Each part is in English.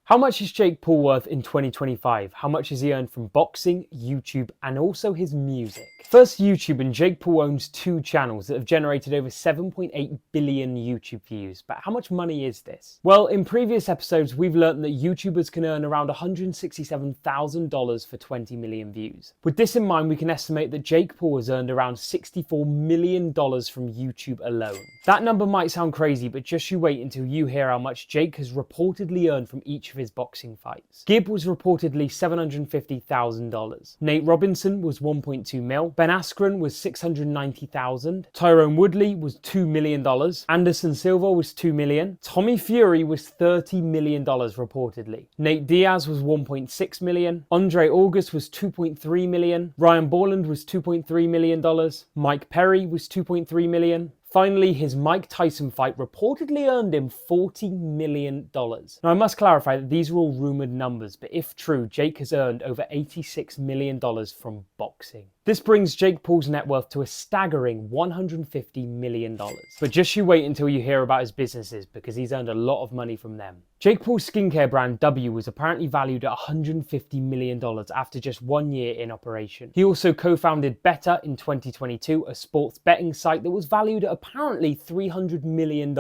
How much is Jake Paul worth in 2025? How much has he earned from boxing, YouTube, and also his music? First, YouTube, and Jake Paul owns 2 channels that have generated over 7.8 billion YouTube views. But how much money is this? Well, in previous episodes, we've learned that YouTubers can earn around $167,000 for 20 million views. With this in mind, we can estimate that Jake Paul has earned around $64 million from YouTube alone. That number might sound crazy, but just you wait until you hear how much Jake has reportedly earned from each of his boxing fights. Gibb was reportedly $750,000. Nate Robinson was 1.2 mil. Ben Askren was $690,000. Tyrone Woodley was $2 million. Anderson Silva was $2 million. Tommy Fury was $30 million reportedly. Nate Diaz was $1.6 million. Andre August was $2.3 million. Ryan Borland was $2.3 million. Mike Perry was $2.3 million. Finally, his Mike Tyson fight reportedly earned him $40 million. Now, I must clarify that these are all rumoured numbers, but if true, Jake has earned over $86 million from boxing. This brings Jake Paul's net worth to a staggering $150 million. But just you wait until you hear about his businesses, because he's earned a lot of money from them. Jake Paul's skincare brand W was apparently valued at $150 million after just 1 year in operation. He also co-founded Better in 2022, a sports betting site that was valued at apparently $300 million.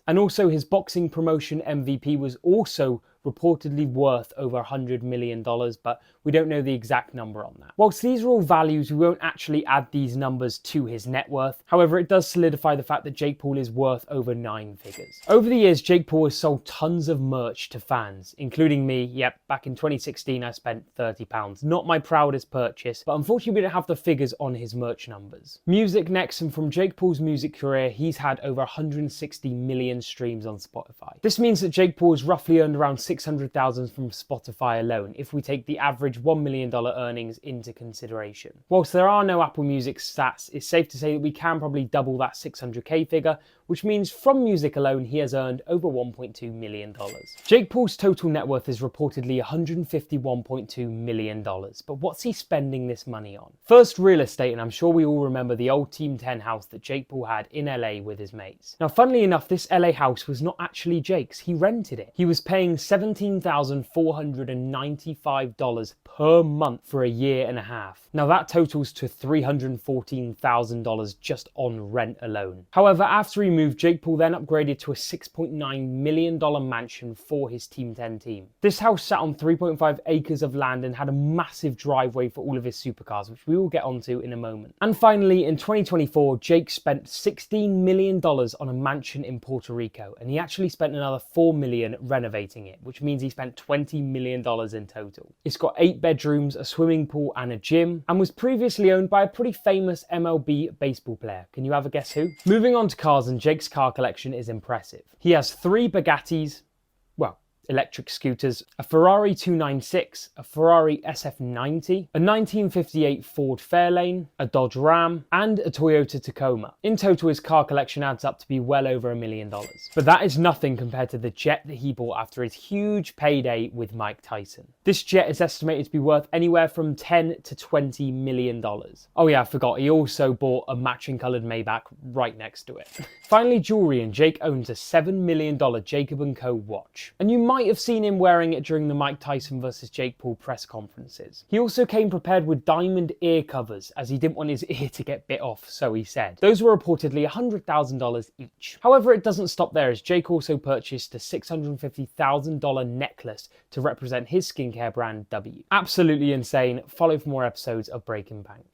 And also his boxing promotion MVP was also reportedly worth over $100 million, but we don't know the exact number on that. Whilst these are all values, we won't actually add these numbers to his net worth. However, it does solidify the fact that Jake Paul is worth over 9 figures. Over the years, Jake Paul has sold tons of merch to fans, including me. Yep, back in 2016, I spent £30. Not my proudest purchase, but unfortunately we don't have the figures on his merch numbers. Music next, and from Jake Paul's music career, he's had over 160 million streams on Spotify. This means that Jake Paul has roughly earned around $600,000 from Spotify alone, if we take the average $1 million earnings into consideration. Whilst there are no Apple Music stats, it's safe to say that we can probably double that 600k figure, which means from music alone he has earned over $1.2 million. Jake Paul's total net worth is reportedly $151.2 million, but what's he spending this money on? First, real estate, and I'm sure we all remember the old Team 10 house that Jake Paul had in LA with his mates. Now, funnily enough, this LA house was not actually Jake's, he rented it. He was paying $17,495 per month for a year and a half. Now that totals to $314,000 just on rent alone. However, after he moved, Jake Paul then upgraded to a $6.9 million mansion for his Team 10 team. This house sat on 3.5 acres of land and had a massive driveway for all of his supercars, which we will get onto in a moment. And finally, in 2024, Jake spent $16 million on a mansion in Puerto Rico, and he actually spent another $4 million renovating it, which means he spent $20 million in total. It's got 8 bedrooms, a swimming pool, and a gym, and was previously owned by a pretty famous MLB baseball player. Can you have a guess who? Moving on to cars, and Jake's car collection is impressive. He has 3 Bugattis, well, electric scooters, a Ferrari 296, a Ferrari SF90, a 1958 Ford Fairlane, a Dodge Ram, and a Toyota Tacoma. In total, his car collection adds up to be well over $1 million. But that is nothing compared to the jet that he bought after his huge payday with Mike Tyson. This jet is estimated to be worth anywhere from $10 to $20 million. Oh yeah, I forgot, he also bought a matching coloured Maybach right next to it. Finally, jewellery, and Jake owns a $7 million Jacob & Co watch. And you might have seen him wearing it during the Mike Tyson vs Jake Paul press conferences. He also came prepared with diamond ear covers, as he didn't want his ear to get bit off, so he said. Those were reportedly $100,000 each. However, it doesn't stop there, as Jake also purchased a $650,000 necklace to represent his skincare brand W. Absolutely insane. Follow for more episodes of Breaking Bank.